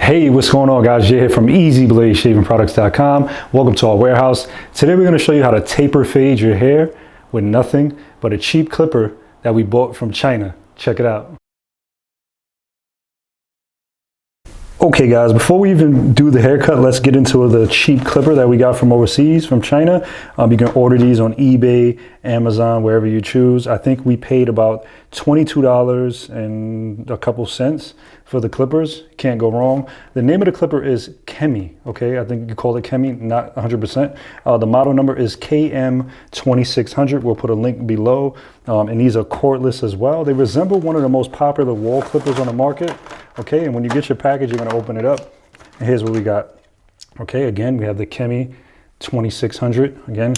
Hey, what's going on, guys? Jay here from EasyBladeShavingProducts.com. Welcome to our warehouse. Today we're going to show you how to taper fade your hair with nothing but a cheap clipper that we bought from China. Check it out. Okay guys, before we even do the haircut, let's get into the cheap clipper that we got from overseas, from China. You can order these on eBay, Amazon, wherever you choose. I think we paid about $22 and a couple cents for the clippers. Can't go wrong. The name of the clipper is Chemi, okay? I think you call it Chemi, not 100%. The model number is KM2600. We'll put a link below. And these are cordless as well. They resemble one of the most popular wall clippers on the market. Okay, and when you get your package, you're gonna open it up, and here's what we got. Okay, again, we have the Chemi 2600. Again,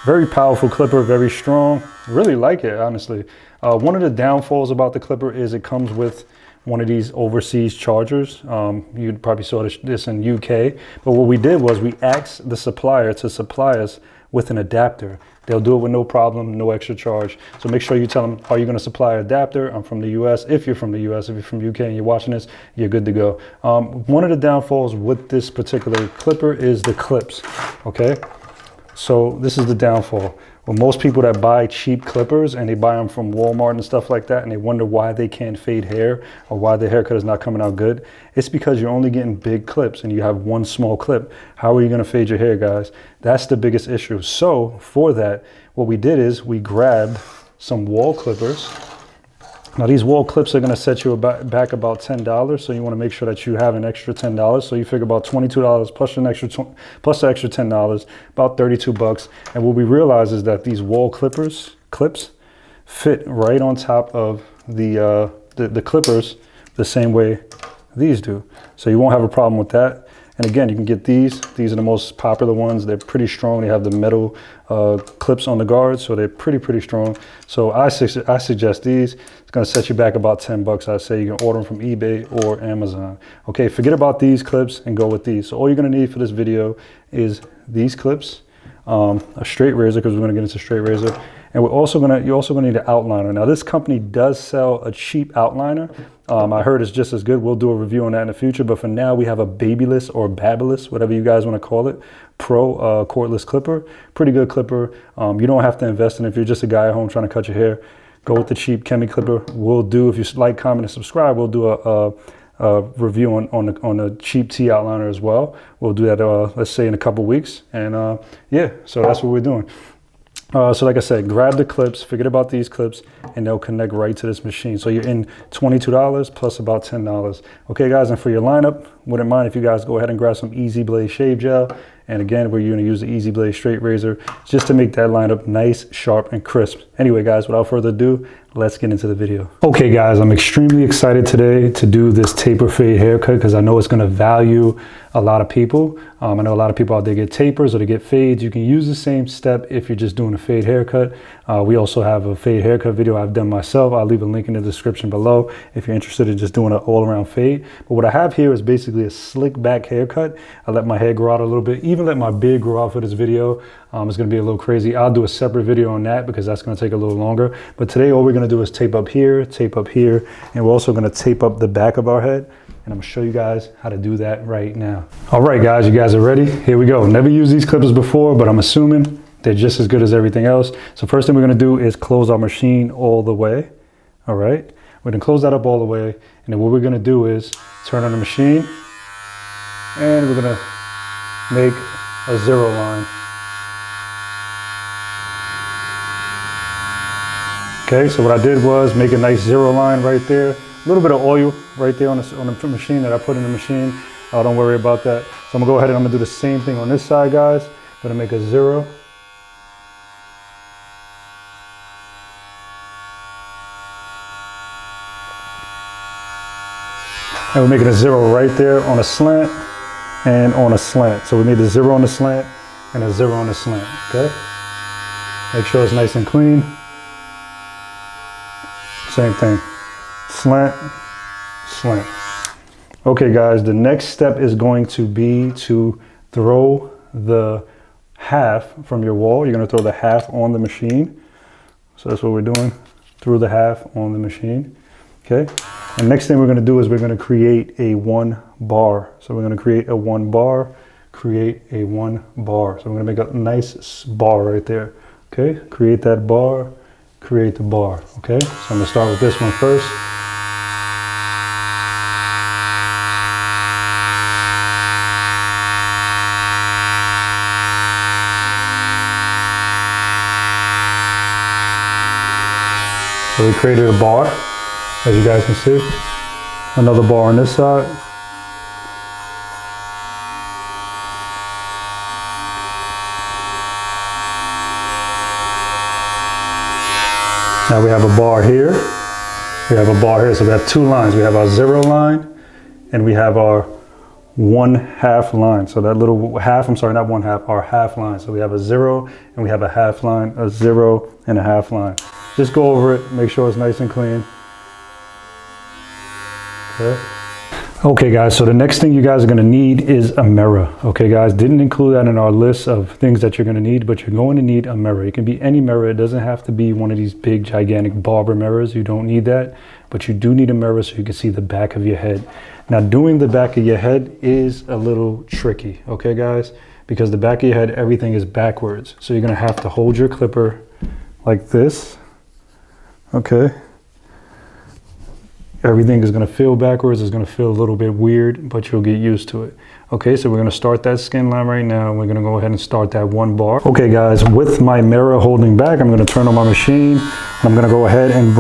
very powerful clipper, very strong. Really like it, honestly. One of the downfalls about the clipper is it comes with one of these overseas chargers. You probably saw this in UK, but what we did was we asked the supplier to supply us with an adapter. They'll do it with no problem, no extra charge. So make sure you tell them, are you gonna supply an adapter? I'm from the US. If you're from the US, if you're from UK and you're watching this, you're good to go. One of the downfalls with this particular clipper is the clips, okay? So this is the downfall. Well, most people that buy cheap clippers and they buy them from Walmart and stuff like that, and they wonder why they can't fade hair or why their haircut is not coming out good, it's because you're only getting big clips and you have one small clip. How are you gonna fade your hair, guys? That's the biggest issue. So for that, what we did is we grabbed some wall clippers. Now these wall clips are gonna set you back about $10, so you wanna make sure that you have an extra $10. So you figure about $22 plus an extra plus the extra $10, about 32 bucks. And what we realize is that these wall clips fit right on top of the clippers the same way these do. So you won't have a problem with that. And again, you can get these. These are the most popular ones. They're pretty strong. They have the metal clips on the guards, so they're pretty strong. So I suggest these. It's gonna set you back about 10 bucks. I say you can order them from eBay or Amazon. Okay, forget about these clips and go with these. So all you're gonna need for this video is these clips, a straight razor, because we're gonna get into straight razor. And you're also gonna need an outliner. Now this company does sell a cheap outliner. I heard it's just as good. We'll do a review on that in the future, but for now we have a babyless or babyless, whatever you guys want to call it, pro cordless clipper. Pretty good clipper. You don't have to invest in it. If you're just a guy at home trying to cut your hair, go with the cheap Chemi clipper. We'll do, if you like, comment, and subscribe, we'll do a review on a cheap T outliner as well. We'll do that, let's say in a couple weeks. And yeah, so that's what we're doing. So like I said, grab the clips, forget about these clips, and they'll connect right to this machine. So you're in $22 plus about $10. Okay guys, and for your lineup, wouldn't mind if you guys go ahead and grab some Easy Blade shave gel. And again, we're gonna use the Easy Blade straight razor just to make that lineup nice, sharp, and crisp. Anyway guys, without further ado, let's get into the video. Okay guys, I'm extremely excited today to do this taper fade haircut because I know it's gonna value a lot of people. I know a lot of people out there get tapers or they get fades. You can use the same step if you're just doing a fade haircut. We also have a fade haircut video I've done myself. I'll leave a link in the description below if you're interested in just doing an all-around fade. But what I have here is basically a slick back haircut. I let my hair grow out a little bit, even let my beard grow out for this video. It's gonna be a little crazy. I'll do a separate video on that because that's gonna take a little longer. But today all we're gonna do is tape up here, and we're also gonna tape up the back of our head. And I'm gonna show you guys how to do that right now. All right guys, you guys are ready? Here we go. Never used these clippers before, but I'm assuming they're just as good as everything else. So first thing we're gonna do is close our machine all the way. All right, we're gonna close that up all the way. And then what we're gonna do is turn on the machine and we're gonna make a zero line. Okay, so what I did was make a nice zero line right there. A little bit of oil right there on the machine that I put in the machine. Don't worry about that. So I'm gonna go ahead and I'm gonna do the same thing on this side, guys. I'm gonna make a zero. And we're making a zero right there on a slant and on a slant. So we made the zero on the slant and a zero on the slant, okay? Make sure it's nice and clean. Same thing, slant, slant. Okay guys, the next step is going to be to throw the half from your wall. You're gonna throw the half on the machine. So that's what we're doing, through the half on the machine, okay? And next thing we're going to do is we're going to create a 1 bar. So we're going to create a 1 bar, create a 1 bar. So we're going to make a nice bar right there. Okay, create that bar, create the bar. Okay, so I'm going to start with this one first. So we created a bar, as you guys can see. Another bar on this side. Now we have a bar here. We have a bar here, so we have 2 lines. We have our 0 line and we have our 1/2 line. So that little half, I'm sorry, not 1/2, our half line. So we have a 0 and we have a half line, a 0 and a half line. Just go over it, make sure it's nice and clean. Okay. Okay guys, so the next thing you guys are gonna need is a mirror. Okay guys, didn't include that in our list of things that you're gonna need, but you're going to need a mirror. It can be any mirror. It doesn't have to be one of these big gigantic barber mirrors. You don't need that, but you do need a mirror so you can see the back of your head. Now doing the back of your head is a little tricky, okay guys? Because the back of your head, everything is backwards. So you're gonna have to hold your clipper like this. Okay, everything is going to feel backwards. It's going to feel a little bit weird, but you'll get used to it. Okay, so we're going to start that skin line right now. We're going to go ahead and start that 1 bar. Okay guys, with my mirror holding back, I'm going to turn on my machine. I'm going to go ahead and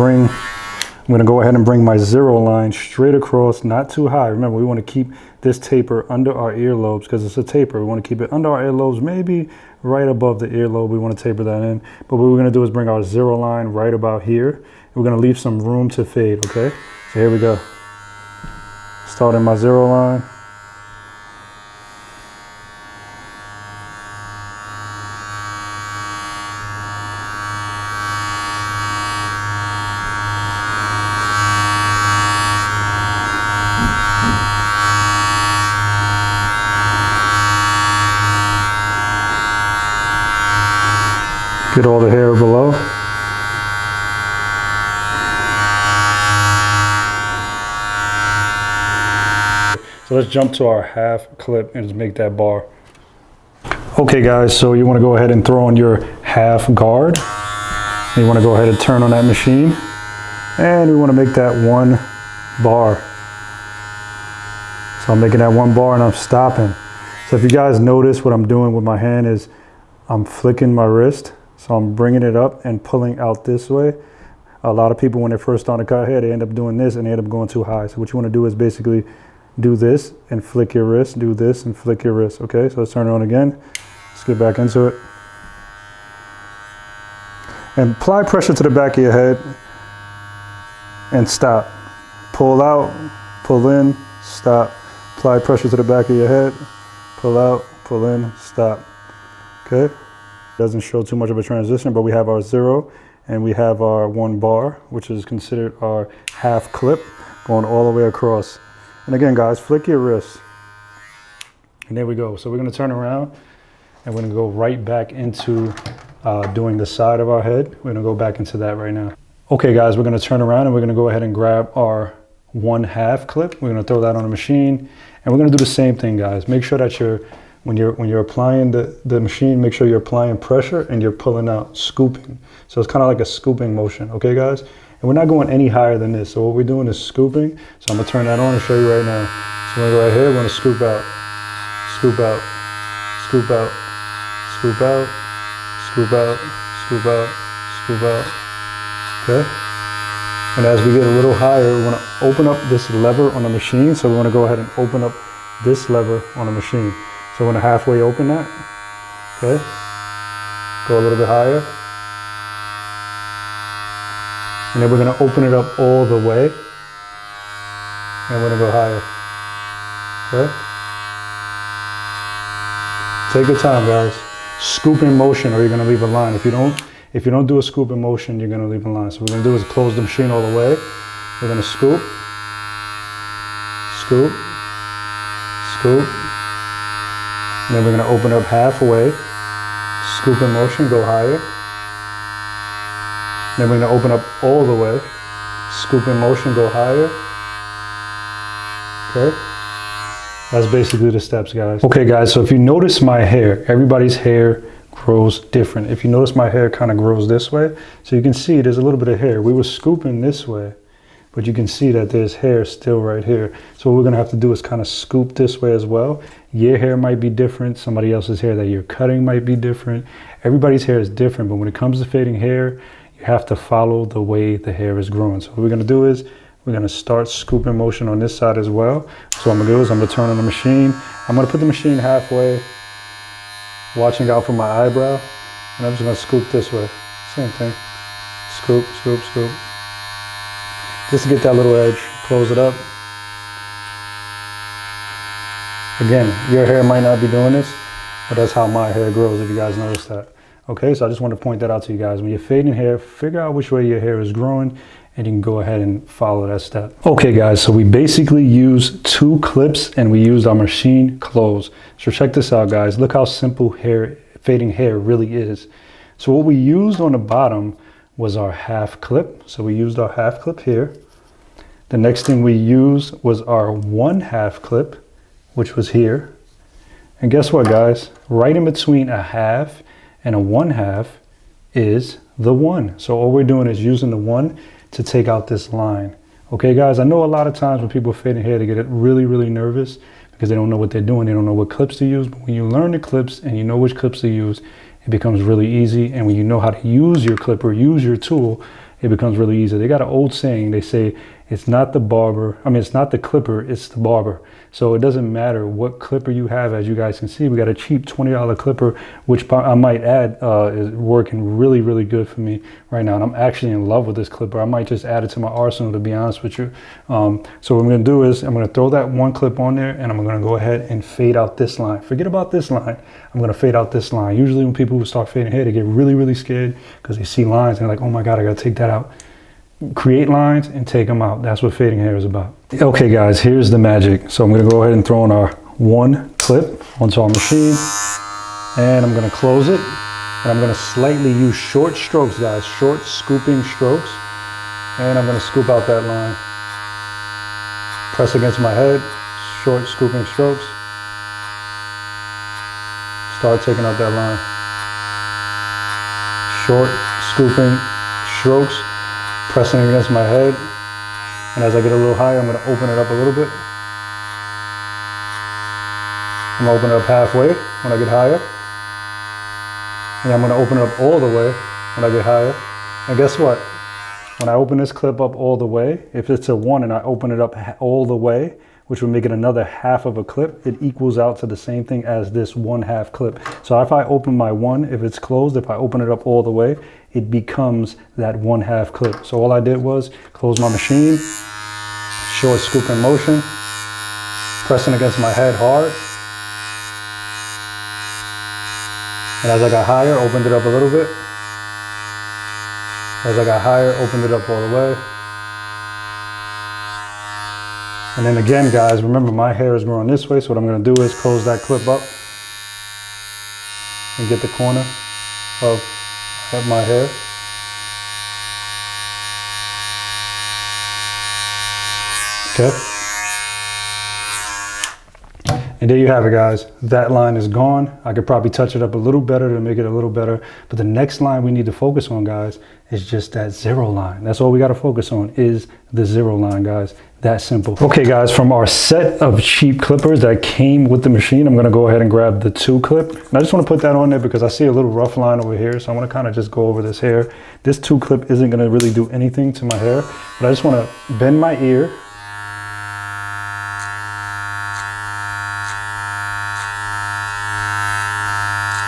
bring my 0 line straight across, not too high. Remember, we want to keep this taper under our earlobes because it's a taper. We want to keep it under our earlobes, maybe right above the earlobe. We want to taper that in. But what we're going to do is bring our 0 line right about here. We're going to leave some room to fade, okay? So here we go. Starting my 0 line. Get all the hair below. So let's jump to our half clip and just make that bar. Okay guys, so you want to go ahead and throw on your half guard. And you want to go ahead and turn on that machine. And we want to make that 1 bar. So I'm making that 1 bar and I'm stopping. So if you guys notice, what I'm doing with my hand is I'm flicking my wrist. So I'm bringing it up and pulling out this way. A lot of people, when they first start to cut hair, they end up doing this and they end up going too high. So what you want to do is basically do this and flick your wrist, do this and flick your wrist. Okay, so let's turn it on again. Let's get back into it. And apply pressure to the back of your head and stop. Pull out, pull in, stop. Apply pressure to the back of your head, pull out, pull in, stop. Okay. Doesn't show too much of a transition, but we have our 0 and we have our 1 bar, which is considered our half clip, going all the way across. And again, guys, flick your wrist. And there we go. So we're going to turn around and we're going to go right back into doing the side of our head. We're going to go back into that right now. Okay, guys, we're going to turn around and we're going to go ahead and grab our 1/2 clip. We're going to throw that on the machine and we're going to do the same thing, guys. Make sure that when you're applying the machine, make sure you're applying pressure and you're pulling out, scooping. So it's kind of like a scooping motion, okay guys? And we're not going any higher than this. So what we're doing is scooping. So I'm gonna turn that on and show you right now. So we're gonna go right here, we're gonna scoop out, scoop out, scoop out, scoop out, scoop out, scoop out, scoop out, okay? And as we get a little higher, we wanna open up this lever on the machine. So we wanna go ahead and open up this lever on the machine. So we're gonna halfway open that, okay? Go a little bit higher. And then we're gonna open it up all the way. And we're gonna go higher, okay? Take your time, guys. Scoop in motion or you're gonna leave a line. If you don't do a scoop in motion, you're gonna leave a line. So what we're gonna do is close the machine all the way. We're gonna scoop, scoop, scoop. And then we're going to open up halfway, scoop in motion, go higher. Then we're going to open up all the way, scoop in motion, go higher. okay? That's basically the steps, guys. Okay, guys, so if you notice my hair, everybody's hair grows different. If you notice my hair kind of grows this way, so you can see there's a little bit of hair. We were scooping this way, but you can see that there's hair still right here. So what we're gonna have to do is kind of scoop this way as well. Your hair might be different. Somebody else's hair that you're cutting might be different. Everybody's hair is different, but when it comes to fading hair, you have to follow the way the hair is growing. So what we're gonna do is we're gonna start scooping motion on this side as well. So what I'm gonna do is I'm gonna turn on the machine. I'm gonna put the machine halfway, watching out for my eyebrow, and I'm just gonna scoop this way. Same thing. Scoop, scoop, scoop. Just to get that little edge, close it up. Again, your hair might not be doing this, but that's how my hair grows, if you guys notice that. Okay, so I just want to point that out to you guys. When you're fading hair, figure out which way your hair is growing, and you can go ahead and follow that step. Okay guys, so we basically used 2 clips and we used our machine close. So check this out, guys. Look how simple fading hair really is. So what we used on the bottom was our half clip. So we used our half clip here. The next thing we used was our 1/2 clip, which was here. And guess what, guys? Right in between a half and a 1/2 is the 1. So all we're doing is using the 1 to take out this line. Okay, guys, I know a lot of times when people are fading hair, they get really, really nervous because they don't know what they're doing. They don't know what clips to use. But when you learn the clips and you know which clips to use, it becomes really easy. And when you know how to use your clipper, use your tool, it becomes really easy. They got an old saying, they say, it's not the clipper, it's the barber. So it doesn't matter what clipper you have. As you guys can see, we got a cheap $20 clipper, which I might add is working really, really good for me right now. And I'm actually in love with this clipper. I might just add it to my arsenal, to be honest with you. So what I'm gonna do is I'm gonna throw that 1 clip on there, and I'm gonna go ahead and fade out this line. Forget about this line. I'm gonna fade out this line. Usually when people start fading hair, they get really, really scared because they see lines and they're like, oh my God, I gotta take that out. Create lines and take them out. That's what fading hair is about. Okay guys, here's the magic. So I'm gonna go ahead and throw in our 1 clip onto our machine, and I'm gonna close it, and I'm gonna slightly use short strokes, guys, short scooping strokes, and I'm gonna scoop out that line. Press against my head, short scooping strokes. Start taking out that line. Short scooping strokes. Pressing against my head, and as I get a little higher, I'm going to open it up a little bit. I'm going to open it up halfway when I get higher, and I'm going to open it up all the way when I get higher. And guess what? When I open this clip up all the way, if it's a 1 and I open it up all the way, which would make it another half of a clip, it equals out to the same thing as this 1/2 clip. So if I open my 1, if it's closed, if I open it up all the way, it becomes that 1/2 clip. So all I did was close my machine, short scooping motion, pressing against my head hard. And as I got higher, opened it up a little bit. As I got higher, opened it up all the way. And then again, guys, remember my hair is growing this way, so what I'm gonna do is close that clip up and get the corner of my hair. Okay. And there you have it, guys. That line is gone. I could probably touch it up a little better to make it a little better. But the next line we need to focus on, guys, is just that 0 line. That's all we got to focus on, is the 0 line, guys. That simple. Okay, guys, from our set of cheap clippers that came with the machine, I'm going to go ahead and grab the 2 clip. And I just want to put that on there because I see a little rough line over here. So I want to kind of just go over this hair. This 2 clip isn't going to really do anything to my hair, but I just want to bend my ear.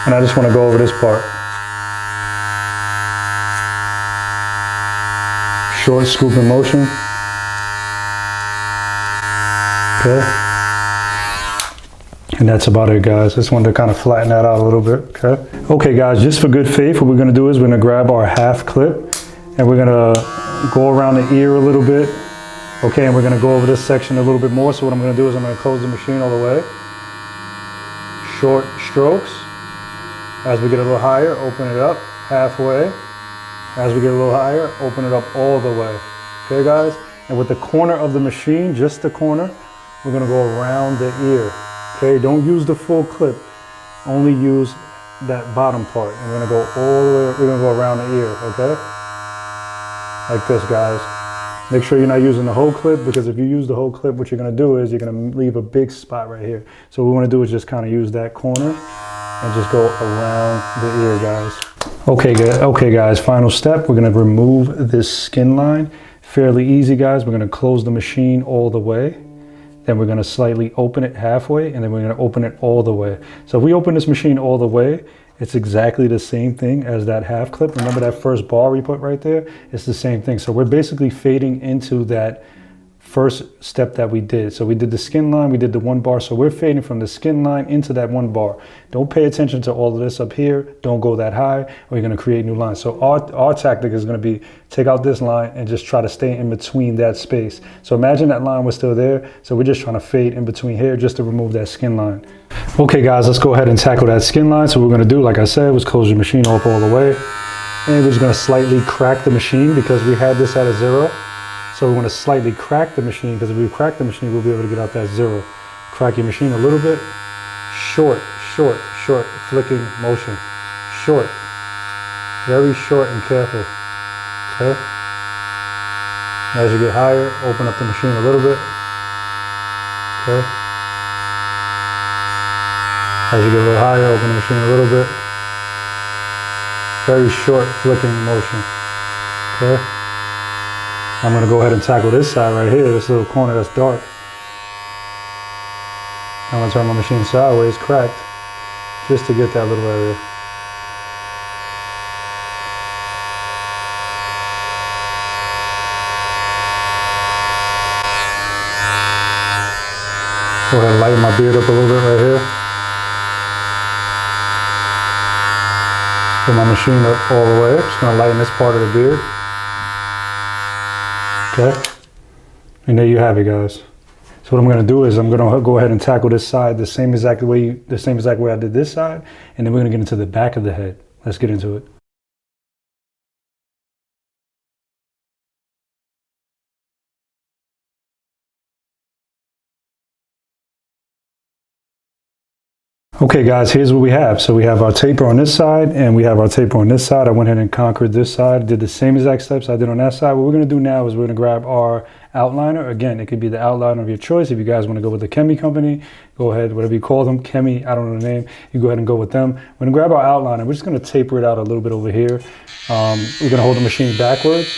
And I just want to go over this part. Short scooping motion. Okay. And that's about it, guys. Just wanted to kind of flatten that out a little bit. Okay. Okay, guys, just for good faith, what we're going to do is we're going to grab our 1/2 clip and we're going to go around the ear a little bit. Okay, and we're going to go over this section a little bit more. So what I'm going to do is I'm going to close the machine all the way. Short strokes. As we get a little higher, open it up halfway. As we get a little higher, open it up all the way. Okay, guys? And with the corner of the machine, just the corner, we're gonna go around the ear. Okay, don't use the full clip, only use that bottom part. And we're gonna go all the way, we're gonna go around the ear, okay? Like this, guys. Make sure you're not using the whole clip, because if you use the whole clip, what you're gonna do is you're gonna leave a big spot right here. So what we wanna do is just kind of use that corner and just go around the ear, guys. Okay guys, final step, we're gonna remove this skin line. Fairly easy, guys. We're gonna close the machine all the way. Then we're gonna slightly open it halfway, and then we're gonna open it all the way. So if we open this machine all the way, it's exactly the same thing as that half clip. Remember that first bar we put right there? It's the same thing. So we're basically fading into that first step that we did. So we did the skin line, we did the 1 bar. So we're fading from the skin line into that 1 bar. Don't pay attention to all of this up here. Don't go that high, or you're gonna create new lines. So our tactic is gonna be take out this line and just try to stay in between that space. So imagine that line was still there. So we're just trying to fade in between here just to remove that skin line. Okay guys, let's go ahead and tackle that skin line. So what we're gonna do, like I said, was close your machine off all the way. And we're just gonna slightly crack the machine because we had this at a 0. So we want to slightly crack the machine, because if we crack the machine, we'll be able to get out that 0. Crack your machine a little bit. Short, flicking motion. Short. Very short and careful. Okay? As you get higher, open up the machine a little bit. Okay? As you get a little higher, open the machine a little bit. Very short flicking motion. Okay? I'm gonna go ahead and tackle this side right here, this little corner that's dark. I'm gonna turn my machine sideways, cracked, just to get that little area. Go ahead and lighten my beard up a little bit right here. Put my machine up all the way. Just gonna lighten this part of the beard. Okay, and there you have it, guys. So what I'm gonna do is I'm gonna go ahead and tackle this side the same exact way I did this side, and then we're gonna get into the back of the head. Let's get into it. Okay guys, here's what we have. So we have our taper on this side and we have our taper on this side. I went ahead and conquered this side, did the same exact steps I did on that side. What we're gonna do now is we're gonna grab our outliner. Again, it could be the outliner of your choice. If you guys wanna go with the Chemi company, go ahead, whatever you call them, Chemi, I don't know the name, you go ahead and go with them. We're gonna grab our outliner. We're just gonna taper it out a little bit over here. We're gonna hold the machine backwards.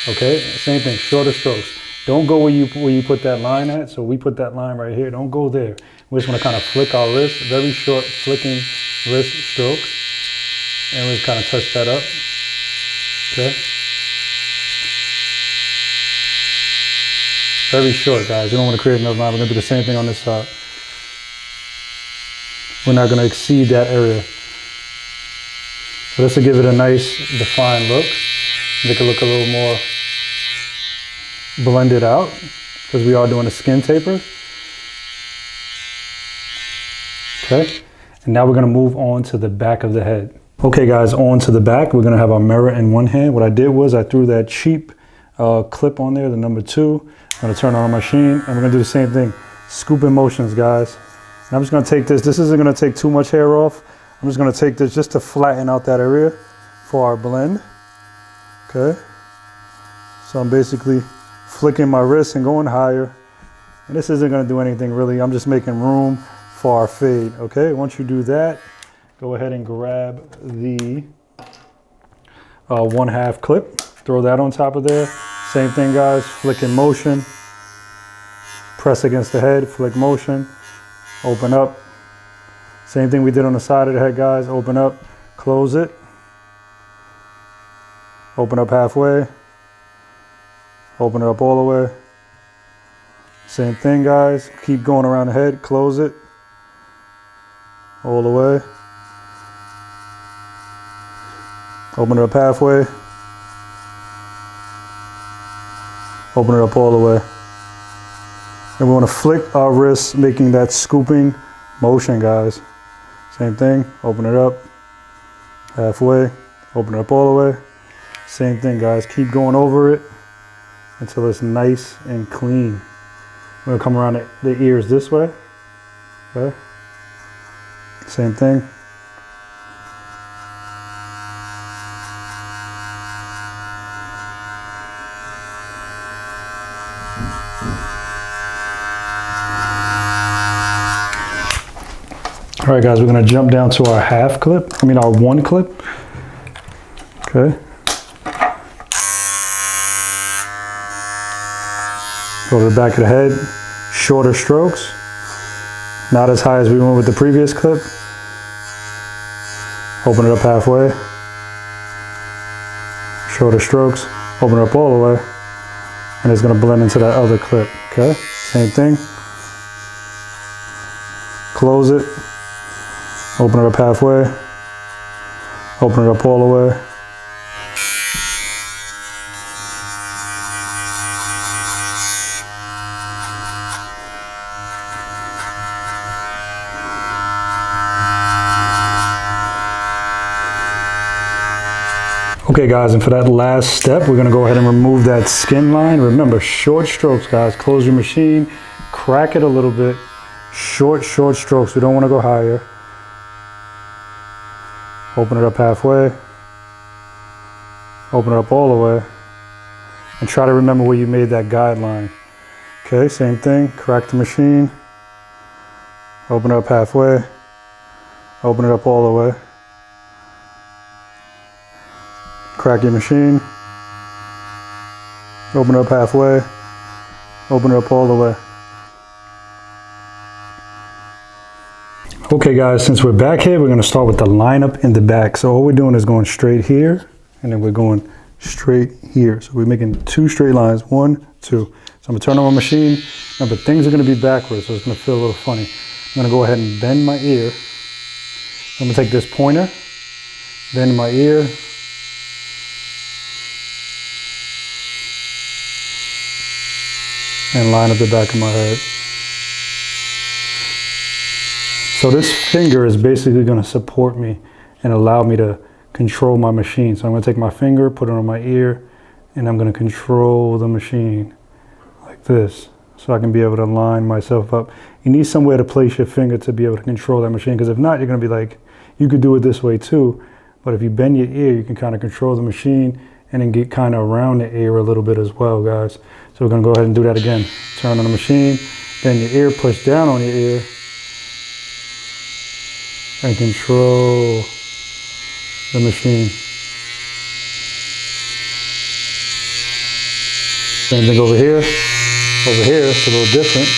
Okay, same thing, shorter strokes. Don't go where you put that line at. So we put that line right here. Don't go there. We just want to kind of flick our wrist, very short flicking wrist strokes. And we just kind of touch that up. Okay. Very short, guys. You don't want to create another line. We're going to do the same thing on this side. We're not going to exceed that area. So this will give it a nice defined look. Make it look a little more blended out, because we are doing a skin taper. Okay, and now we're going to move on to the back of the head. Okay guys, on to the back. We're going to have our mirror in one hand. What I did was I threw that cheap clip on there, the number 2. I'm going to turn on our machine, and we're going to do the same thing. Scooping motions, guys. And I'm just going to take this. This isn't going to take too much hair off. I'm just going to take this just to flatten out that area for our blend. Okay, so I'm basically flicking my wrist and going higher. And this isn't going to do anything really. I'm just making room for our fade. Okay, once you do that, go ahead and grab the 1/2 clip. Throw that on top of there. Same thing, guys. Flicking motion. Press against the head. Flick motion. Open up. Same thing we did on the side of the head, guys. Open up. Close it. Open up halfway. Open it up all the way. Same thing, guys. Keep going around the head. Close it. All the way. Open it up halfway. Open it up all the way. And we want to flick our wrists, making that scooping motion, guys. Same thing. Open it up. Halfway. Open it up all the way. Same thing, guys. Keep going over it until it's nice and clean. We're gonna come around the ears this way. Okay. Same thing. All right, guys, we're gonna jump down to our half clip. I mean, our one clip. Okay. Go to the back of the head, shorter strokes. Not as high as we went with the previous clip. Open it up halfway. Shorter strokes, open it up all the way. And it's gonna blend into that other clip, okay? Same thing. Close it. Open it up halfway. Open it up all the way. Okay guys, and for that last step, we're gonna go ahead and remove that skin line. Remember, short strokes, guys. Close your machine, crack it a little bit. Short strokes. We don't wanna go higher. Open it up halfway. Open it up all the way. And try to remember where you made that guideline. Okay, same thing. Crack the machine. Open it up halfway. Open it up all the way. Crack your machine. Open it up halfway. Open it up all the way. Okay guys, since we're back here, we're gonna start with the lineup in the back. So all we're doing is going straight here, and then we're going straight here. So we're making 2 straight lines, 1, 2. So I'm gonna turn on my machine. Remember, things are gonna be backwards, so it's gonna feel a little funny. I'm gonna go ahead and bend my ear. I'm gonna take this pointer, bend my ear, and line up the back of my head. So this finger is basically gonna support me and allow me to control my machine. So I'm gonna take my finger, put it on my ear, and I'm gonna control the machine like this, so I can be able to line myself up. You need somewhere to place your finger to be able to control that machine, because if not, you're gonna be like, you could do it this way too, but if you bend your ear, you can kind of control the machine and then get kind of around the ear a little bit as well, guys. So we're gonna go ahead and do that again. Turn on the machine, bend your ear, push down on your ear, and control the machine. Same thing over here. Over here, it's a little different.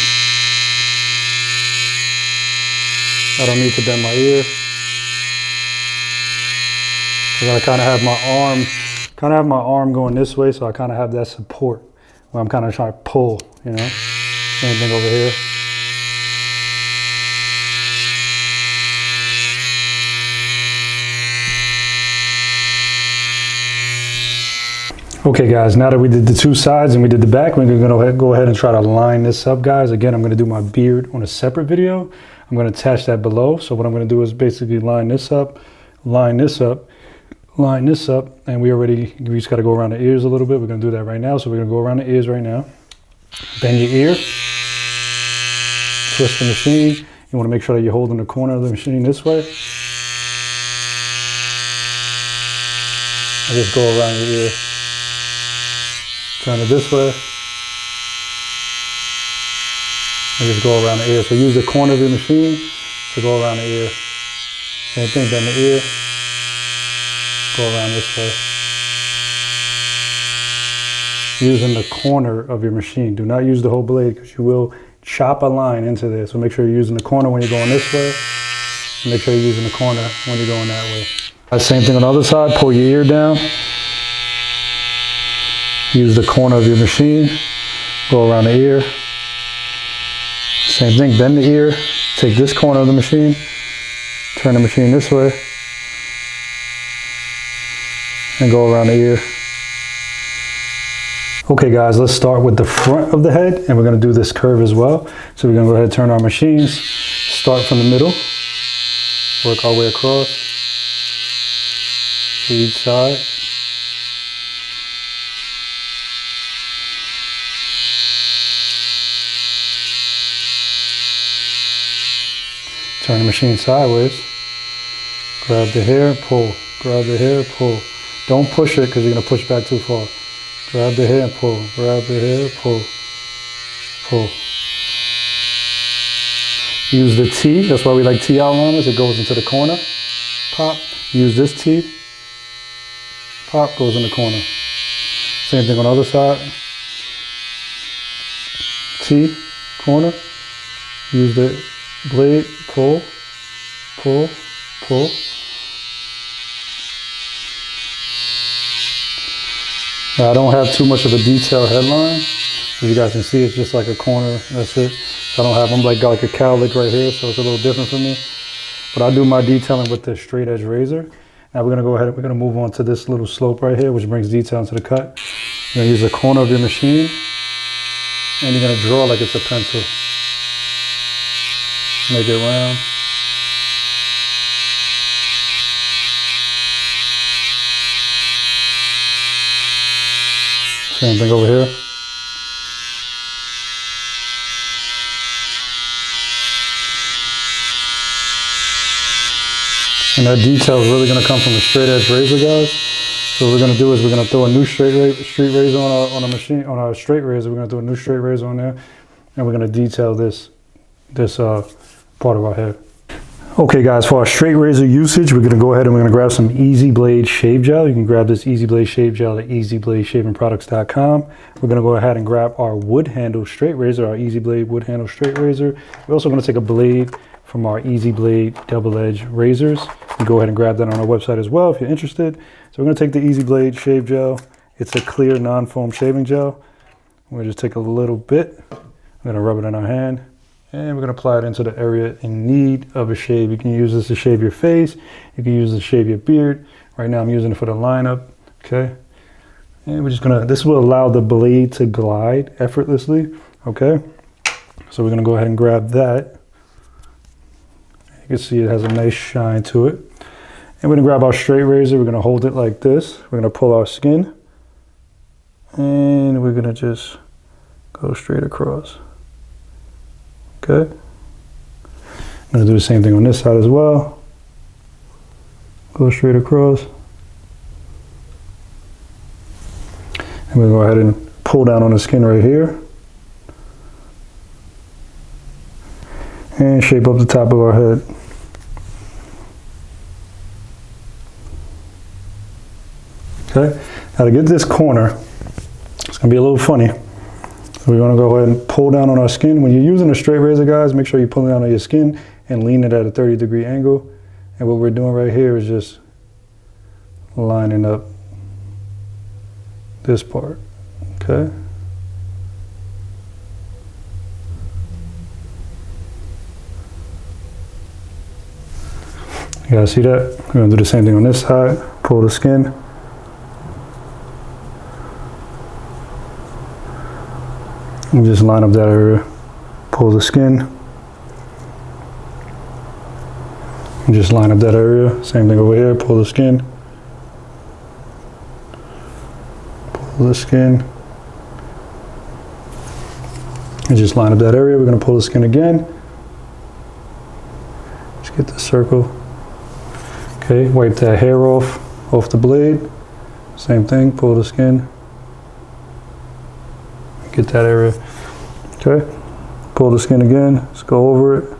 I don't need to bend my ear. Because I kind of have my arm going this way, so I kind of have that support where I'm kind of trying to pull, you know. Same thing over here. Okay guys, now that we did the 2 sides and we did the back, we're gonna go ahead and try to line this up, guys. Again, I'm gonna do my beard on a separate video. I'm gonna attach that below. So what I'm gonna do is basically line this up, line this up, line this up, and we just gotta go around the ears a little bit. We're gonna do that right now. So we're gonna go around the ears right now. Bend your ear, twist the machine. You wanna make sure that you're holding the corner of the machine this way. And just go around your ear. Turn it this way, and just go around the ear. So use the corner of your machine to go around the ear. Same thing, bend the ear, go around this way. Using the corner of your machine. Do not use the whole blade, because you will chop a line into this. So make sure you're using the corner when you're going this way, and make sure you're using the corner when you're going that way. Same thing on the other side, pull your ear down. Use the corner of your machine, go around the ear. Same thing, bend the ear, take this corner of the machine, turn the machine this way, and go around the ear. Okay guys, let's start with the front of the head, and we're gonna do this curve as well. So we're gonna go ahead and turn our machines, start from the middle, work our way across to each side. Turn the machine sideways. Grab the hair, pull. Grab the hair, pull. Don't push it because you're going to push back too far. Grab the hair, pull. Grab the hair, pull. Pull. Use the T. That's why we like T outliners. It goes into the corner. Pop. Use this T. Pop, goes in the corner. Same thing on the other side. T, corner. Use the blade, pull, pull, pull. Now I don't have too much of a detailed headline. As you guys can see, it's just like a corner, that's it. I don't have, I'm like a cowlick right here, so it's a little different for me. But I do my detailing with the straight edge razor. Now we're gonna go ahead, we're gonna move on to this little slope right here, which brings detail into the cut. You're gonna use the corner of your machine, and you're gonna draw like it's a pencil. Make it round. Same thing over here. And that detail is really going to come from a straight edge razor, guys. So what we're going to do is we're going to throw a new straight razor on our straight razor. We're going to throw a new straight razor on there, and we're going to detail this part of our hair. Okay guys, for our straight razor usage, we're going to go ahead and we're going to grab some Easy Blade Shave Gel. You can grab this Easy Blade Shave Gel at easybladeshavingproducts.com. We're going to go ahead and grab our wood handle straight razor, our Easy Blade wood handle straight razor. We're also going to take a blade from our Easy Blade double edge razors. You can go ahead and grab that on our website as well if you're interested. So we're going to take the Easy Blade Shave Gel. It's a clear non-foam shaving gel. We're going to just take a little bit. I'm going to rub it in our hand. And we're going to apply it into the area in need of a shave. You can use this to shave your face. You can use this to shave your beard. Right now I'm using it for the lineup, okay? And we're just gonna, this will allow the blade to glide effortlessly, okay? So we're gonna go ahead and grab that. You can see it has a nice shine to it. And we're gonna grab our straight razor. We're gonna hold it like this. We're gonna pull our skin. And we're gonna just go straight across. Okay. I'm going to do the same thing on this side as well. Go straight across. And we'll go ahead and pull down on the skin right here. And shape up the top of our head. Okay. Now to get this corner, it's going to be a little funny. So we're going to go ahead and pull down on our skin. When you're using a straight razor, guys, make sure you pull down on your skin and lean it at a 30-degree angle. And what we're doing right here is just lining up this part, okay? You guys see that? We're going to do the same thing on this side. Pull the skin. And just line up that area, pull the skin, and just line up that area. Same thing over here, pull the skin, pull the skin, and just line up that area. We're going to pull the skin again. Just get the circle. Okay, wipe that hair off the blade. Same thing, pull the skin. Get that area. Okay, pull the skin again. Let's go over it.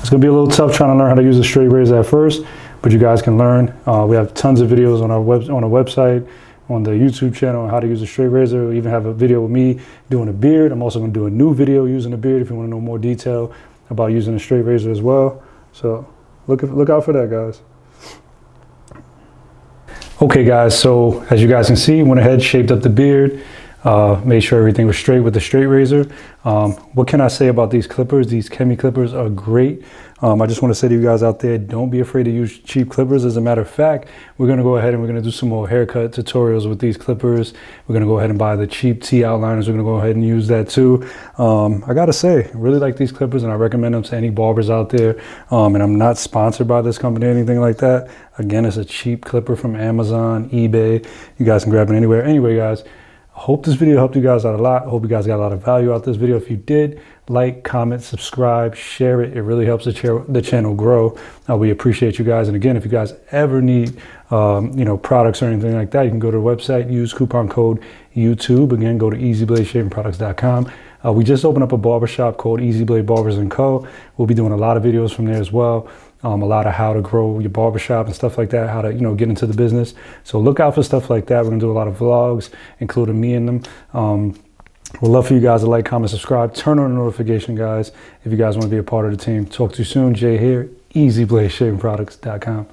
It's gonna be a little tough trying to learn how to use a straight razor at first, but you guys can learn. We have tons of videos on our website, on the YouTube channel on how to use a straight razor. We even have a video with me doing a beard. I'm also gonna do a new video using a beard if you want to know more detail about using a straight razor as well. So look out for that, guys. Okay, guys. So as you guys can see, went ahead, shaped up the beard. Made sure everything was straight with the straight razor. What can I say about these clippers? These Chemi clippers are great. I just want to say to you guys out there, don't be afraid to use cheap clippers. As a matter of fact, we're going to go ahead and we're going to do some more haircut tutorials with these clippers. We're going to go ahead and buy the cheap T outliners. We're going to go ahead and use that too. I got to say, I really like these clippers and I recommend them to any barbers out there. And I'm not sponsored by this company or anything like that. Again, it's a cheap clipper from Amazon, eBay. You guys can grab it anywhere. Anyway, guys, I hope this video helped you guys out a lot. I hope you guys got a lot of value out this video. If you did, like, comment, subscribe, share it. It really helps the channel grow. We appreciate you guys. And again, if you guys ever need products or anything like that, you can go to the website, use coupon code YouTube. Again, go to easybladeshavingproducts.com. We just opened up a barbershop called Easy Blade Barbers & Co. We'll be doing a lot of videos from there as well. A lot of how to grow your barbershop and stuff like that, how to get into the business. So look out for stuff like that. We're gonna do a lot of vlogs, including me in them. We'd love for you guys to like, comment, subscribe, turn on the notification, guys, if you guys want to be a part of the team. Talk to you soon. Jay here, easybladeshavingproducts.com.